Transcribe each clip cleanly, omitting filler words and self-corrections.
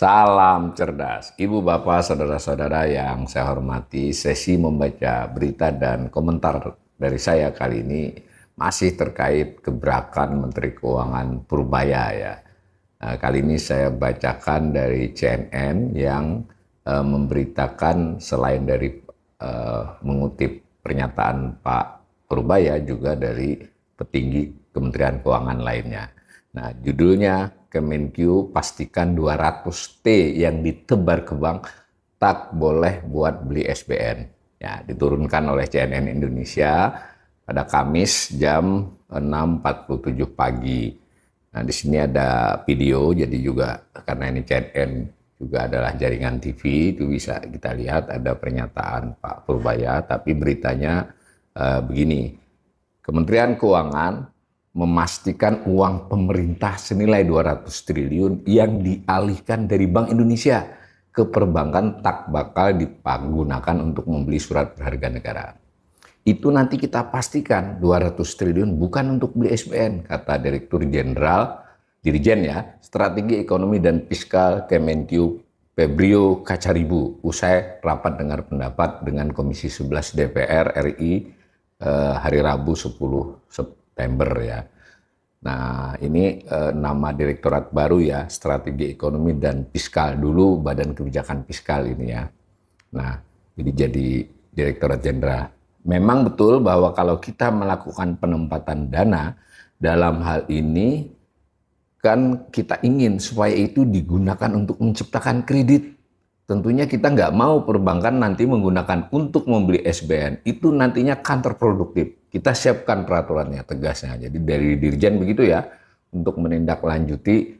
Salam cerdas, Ibu Bapak, Saudara-saudara yang saya hormati. Sesi membaca berita dan komentar dari saya kali ini masih terkait gebrakan Menteri Keuangan Purbaya ya. Kali ini saya bacakan dari CNN yang memberitakan selain dari mengutip pernyataan Pak Purbaya juga dari petinggi Kementerian Keuangan lainnya. Nah, judulnya Kemenq pastikan 200T yang ditebar ke bank tak boleh buat beli SBN. Ya, diturunkan oleh CNN Indonesia pada Kamis jam 6.47 pagi. Nah, di sini ada video, jadi juga karena ini CNN juga adalah jaringan TV, itu bisa kita lihat ada pernyataan Pak Purbaya, tapi beritanya begini. Kementerian Keuangan memastikan uang pemerintah senilai 200 triliun yang dialihkan dari Bank Indonesia ke perbankan tak bakal dipergunakan untuk membeli surat berharga negara. Itu nanti kita pastikan 200 triliun bukan untuk beli SBN, kata Direktur Jenderal Dirjen ya, Strategi Ekonomi dan Fiskal Kemenq Febrio Kacaribu usai rapat dengar pendapat dengan Komisi 11 DPR RI hari Rabu 10 September ya. Nah, ini nama direktorat baru ya, Strategi Ekonomi dan Fiskal, dulu Badan Kebijakan Fiskal ini ya. Nah, jadi Direktorat Jenderal. Memang betul bahwa kalau kita melakukan penempatan dana dalam hal ini kan kita ingin supaya itu digunakan untuk menciptakan kredit. Tentunya kita nggak mau perbankan nanti menggunakan untuk membeli SBN, itu nantinya counterproduktif. Kita siapkan peraturannya, tegasnya. Jadi dari Dirjen begitu ya, untuk menindaklanjuti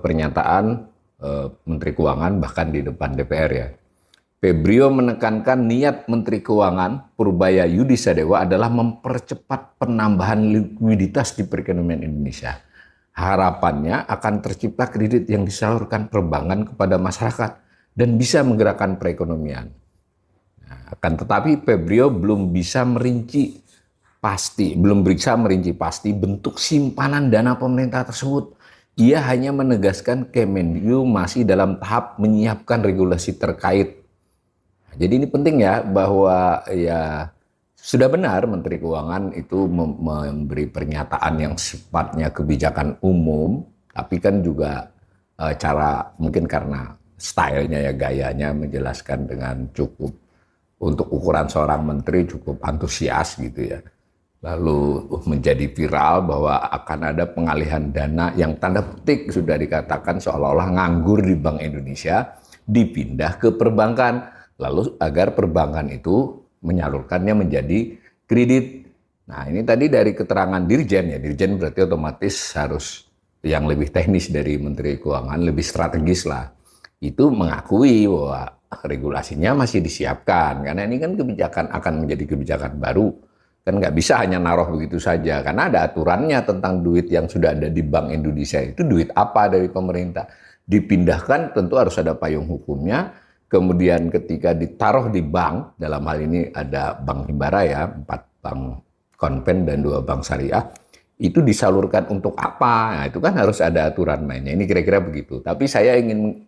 pernyataan Menteri Keuangan bahkan di depan DPR ya. Febrio menekankan niat Menteri Keuangan Purbaya Yudi Sadewa adalah mempercepat penambahan likuiditas di perekonomian Indonesia. Harapannya akan tercipta kredit yang disalurkan perbankan kepada masyarakat dan bisa menggerakkan perekonomian. Nah, akan tetapi Febrio belum bisa merinci pasti bentuk simpanan dana pemerintah tersebut. Ia hanya menegaskan Kemenq masih dalam tahap menyiapkan regulasi terkait. Nah, jadi ini penting ya, bahwa ya sudah benar Menteri Keuangan itu memberi pernyataan yang sifatnya kebijakan umum, tapi kan juga cara mungkin karena stylenya ya, gayanya menjelaskan dengan cukup, untuk ukuran seorang menteri cukup antusias gitu ya. Lalu menjadi viral bahwa akan ada pengalihan dana yang tanda petik sudah dikatakan seolah-olah nganggur di Bank Indonesia, dipindah ke perbankan, lalu agar perbankan itu menyalurkannya menjadi kredit. Nah, ini tadi dari keterangan Dirjen ya, Dirjen berarti otomatis harus yang lebih teknis dari Menteri Keuangan, lebih strategis lah. Itu mengakui bahwa regulasinya masih disiapkan, karena ini kan kebijakan akan menjadi kebijakan baru. Kan nggak bisa hanya naruh begitu saja, karena ada aturannya tentang duit yang sudah ada di Bank Indonesia. Itu duit apa dari pemerintah? Dipindahkan tentu harus ada payung hukumnya. Kemudian ketika ditaruh di bank, dalam hal ini ada Bank Himbara ya, 4 bank konven dan 2 bank syariah, itu disalurkan untuk apa? Nah, itu kan harus ada aturan mainnya. Ini kira-kira begitu. Tapi saya ingin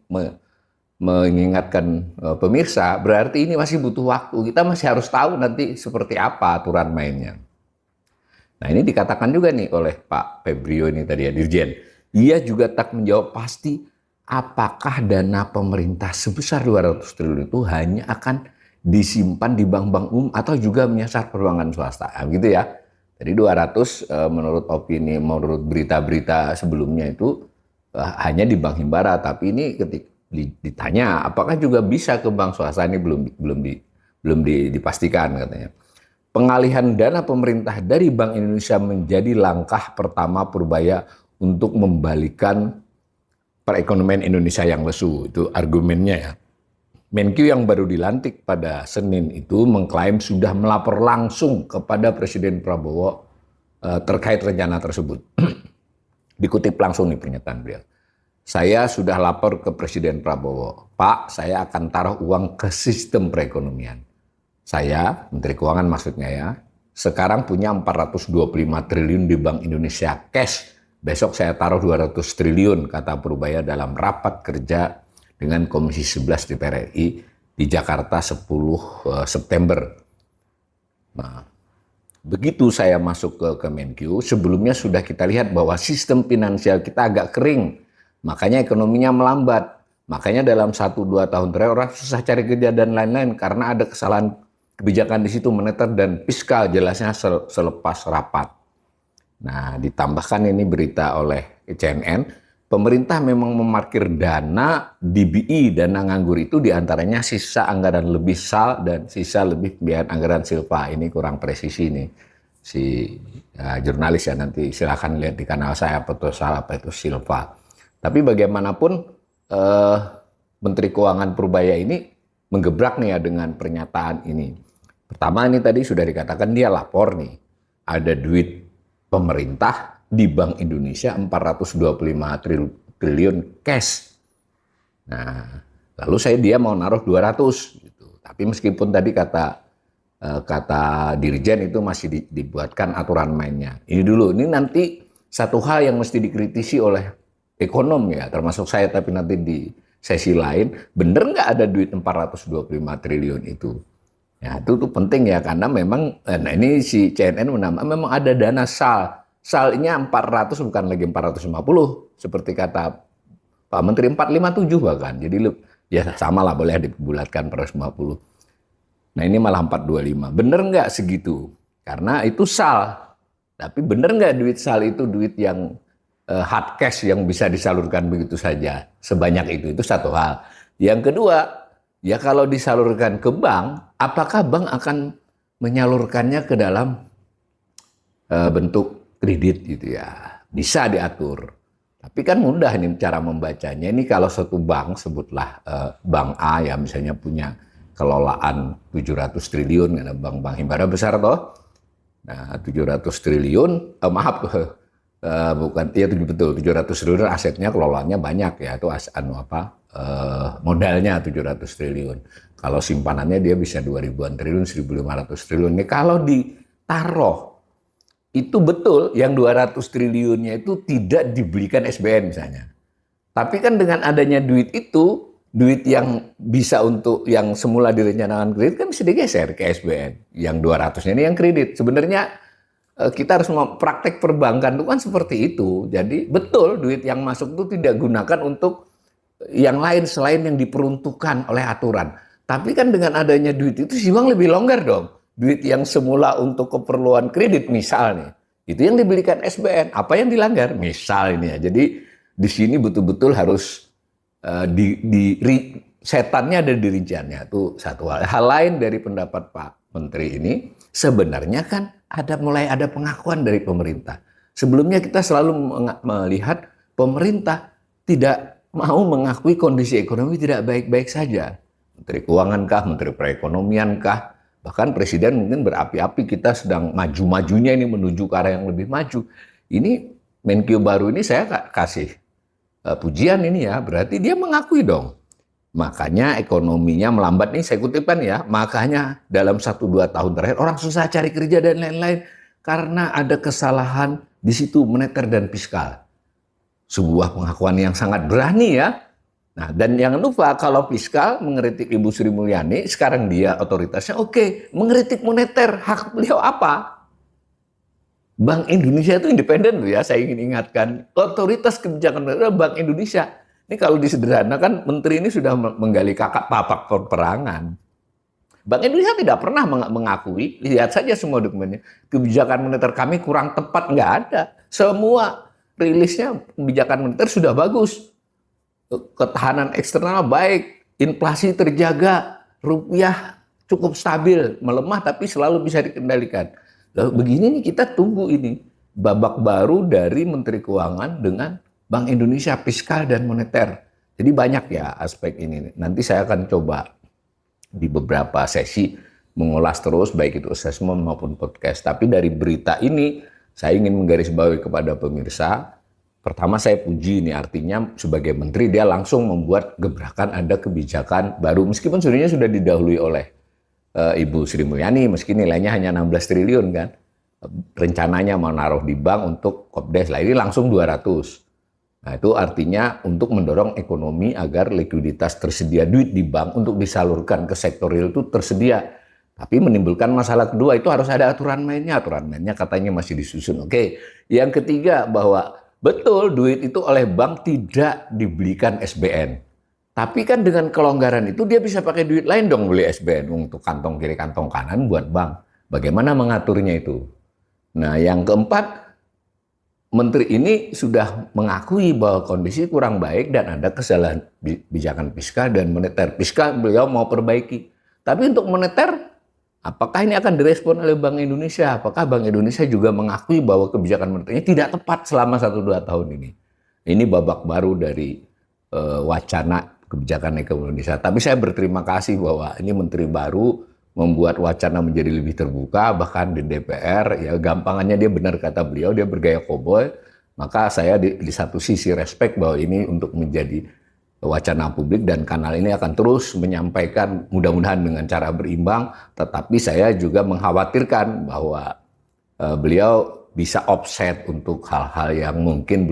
mengingatkan pemirsa, berarti ini masih butuh waktu. Kita masih harus tahu nanti seperti apa aturan mainnya. Nah, ini dikatakan juga nih oleh Pak Febrio ini tadi ya, Dirjen. Ia juga tak menjawab pasti apakah dana pemerintah sebesar 200 triliun itu hanya akan disimpan di bank-bank umum atau juga menyasar perbankan swasta. Nah, gitu ya. Jadi 200 menurut opini, menurut berita-berita sebelumnya itu hanya di Bank Himbara, tapi ini ketika ditanya apakah juga bisa ke bank swasta, ini belum dipastikan katanya. Pengalihan dana pemerintah dari Bank Indonesia menjadi langkah pertama Purbaya untuk membalikan perekonomian Indonesia yang lesu, itu argumennya ya. Menkyu yang baru dilantik pada Senin itu mengklaim sudah melapor langsung kepada Presiden Prabowo terkait rencana tersebut. Dikutip langsung nih pernyataan beliau. Saya sudah lapor ke Presiden Prabowo, Pak, saya akan taruh uang ke sistem perekonomian. Saya, Menteri Keuangan maksudnya ya, sekarang punya 425 triliun di Bank Indonesia cash Besok saya taruh 200 triliun kata Purbaya dalam rapat kerja dengan Komisi 11 DPR RI di Jakarta 10 September. Nah, begitu saya masuk ke Kemenkyu, sebelumnya sudah kita lihat bahwa sistem finansial kita agak kering. Makanya ekonominya melambat. Makanya dalam 1-2 tahun terakhir orang susah cari kerja dan lain-lain karena ada kesalahan kebijakan di situ moneter dan fiskal, jelasnya selepas rapat. Nah, ditambahkan ini berita oleh CNN, pemerintah memang memarkir dana DBI, dana nganggur itu diantaranya sisa anggaran lebih SAL dan sisa lebih pembiayaan anggaran Silpa. Ini kurang presisi nih si jurnalis ya, nanti silakan lihat di kanal saya apa itu SAL apa itu Silpa. Tapi bagaimanapun Menteri Keuangan Purbaya ini menggebrak nih ya dengan pernyataan ini. Pertama ini tadi sudah dikatakan dia lapor nih, ada duit pemerintah di Bank Indonesia 425 triliun cash. Nah, lalu dia mau naruh 200 gitu. Tapi meskipun tadi kata Dirjen itu masih dibuatkan aturan mainnya. Ini dulu, ini nanti satu hal yang mesti dikritisi oleh ekonom ya, termasuk saya, tapi nanti di sesi lain, bener nggak ada duit 425 triliun itu? Ya, itu tuh penting ya, karena memang, nah ini si CNN menambah, memang ada dana SAL. SAL-nya 400 bukan lagi 450, seperti kata Pak Menteri 457 bahkan. Jadi ya sama lah, boleh dibulatkan 450. Nah ini malah 425. Bener nggak segitu? Karena itu SAL. Tapi bener nggak duit SAL itu duit yang hard cash yang bisa disalurkan begitu saja? Sebanyak itu satu hal. Yang kedua, ya kalau disalurkan ke bank, apakah bank akan menyalurkannya ke dalam bentuk kredit gitu ya? Bisa diatur. Tapi kan mudah ini cara membacanya. Ini kalau satu bank, sebutlah Bank A ya misalnya punya kelolaan 700 triliun, karena bank-bank himbara besar toh. Nah 700 triliun, bukan, iya betul, 700 triliun asetnya, kelolaannya banyak ya, itu modalnya 700 triliun. Kalau simpanannya dia bisa 2.000-an triliun, 1.500 triliun. Ini kalau ditaruh, itu betul yang 200 triliunnya itu tidak dibelikan SBN misalnya. Tapi kan dengan adanya duit itu, duit yang bisa untuk yang semula direncanakan kredit kan bisa digeser ke SBN. Yang 200-nya ini yang kredit. Sebenarnya kita harus praktek perbankan itu kan seperti itu. Jadi betul duit yang masuk itu tidak gunakan untuk yang lain selain yang diperuntukkan oleh aturan. Tapi kan dengan adanya duit itu si bank lebih longgar dong. Duit yang semula untuk keperluan kredit misalnya, itu yang dibelikan SBN. Apa yang dilanggar? Misal ini ya. Jadi di sini betul-betul harus setannya ada di rinciannya. Itu satu hal. Hal lain dari pendapat Pak Menteri ini, sebenarnya kan mulai ada pengakuan dari pemerintah. Sebelumnya kita selalu melihat pemerintah tidak mau mengakui kondisi ekonomi tidak baik-baik saja. Menteri Keuangan kah, Menteri Perekonomian kah, bahkan Presiden mungkin berapi-api kita sedang maju-majunya ini menuju ke arah yang lebih maju. Ini Menkyu baru ini saya kasih pujian ini ya, berarti dia mengakui dong. Makanya ekonominya melambat nih, saya kutipkan ya, makanya dalam 1-2 tahun terakhir orang susah cari kerja dan lain-lain karena ada kesalahan di situ moneter dan fiskal. Sebuah pengakuan yang sangat berani ya. Nah, dan jangan lupa kalau fiskal mengkritik Ibu Sri Mulyani, sekarang dia otoritasnya oke, mengkritik moneter, hak beliau apa? Bank Indonesia itu independen loh ya, saya ingin ingatkan. Otoritas kebijakan moneter Bank Indonesia. Ini kalau disederhanakan, menteri ini sudah menggali kakak papak peperangan. Bank Indonesia tidak pernah mengakui, lihat saja semua dokumennya, kebijakan moneter kami kurang tepat, nggak ada. Semua rilisnya kebijakan moneter sudah bagus. Ketahanan eksternal baik, inflasi terjaga, rupiah cukup stabil, melemah tapi selalu bisa dikendalikan. Lalu begini nih kita tunggu ini, babak baru dari Menteri Keuangan dengan Bank Indonesia, fiskal dan moneter. Jadi banyak ya aspek ini. Nanti saya akan coba di beberapa sesi mengulas terus, baik itu assessment maupun podcast. Tapi dari berita ini, saya ingin menggarisbawahi kepada pemirsa. Pertama saya puji ini, artinya sebagai menteri dia langsung membuat gebrakan ada kebijakan baru. Meskipun sebenarnya sudah didahului oleh Ibu Sri Mulyani, meski nilainya hanya 16 triliun kan. rencananya mau naruh di bank untuk Kopdes lah, ini langsung 200. Nah, itu artinya untuk mendorong ekonomi agar likuiditas tersedia duit di bank untuk disalurkan ke sektor real itu tersedia. Tapi menimbulkan masalah kedua, itu harus ada aturan mainnya. Aturan mainnya katanya masih disusun. Oke. Yang ketiga, bahwa betul duit itu oleh bank tidak dibelikan SBN. Tapi kan dengan kelonggaran itu dia bisa pakai duit lain dong, beli SBN untuk kantong kiri kantong kanan buat bank. Bagaimana mengaturnya itu? Nah, yang keempat, menteri ini sudah mengakui bahwa kondisi kurang baik dan ada kesalahan kebijakan fiskal dan moneter. Fiskal beliau mau perbaiki. Tapi untuk moneter, apakah ini akan direspon oleh Bank Indonesia? Apakah Bank Indonesia juga mengakui bahwa kebijakan moneternya tidak tepat selama 1-2 tahun ini? Ini babak baru dari wacana kebijakan ekonomi Indonesia. Tapi saya berterima kasih bahwa ini menteri baru membuat wacana menjadi lebih terbuka, bahkan di DPR, ya gampangannya dia benar kata beliau, dia bergaya koboi, maka saya di satu sisi respect bahwa ini untuk menjadi wacana publik dan kanal ini akan terus menyampaikan mudah-mudahan dengan cara berimbang, tetapi saya juga mengkhawatirkan bahwa beliau bisa offset untuk hal-hal yang mungkin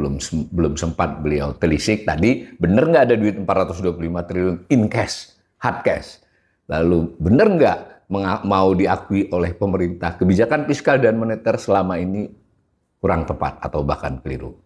belum sempat beliau telisik tadi. Benar nggak ada duit 425 triliun in cash, hard cash? Lalu benar nggak mau diakui oleh pemerintah kebijakan fiskal dan moneter selama ini kurang tepat atau bahkan keliru?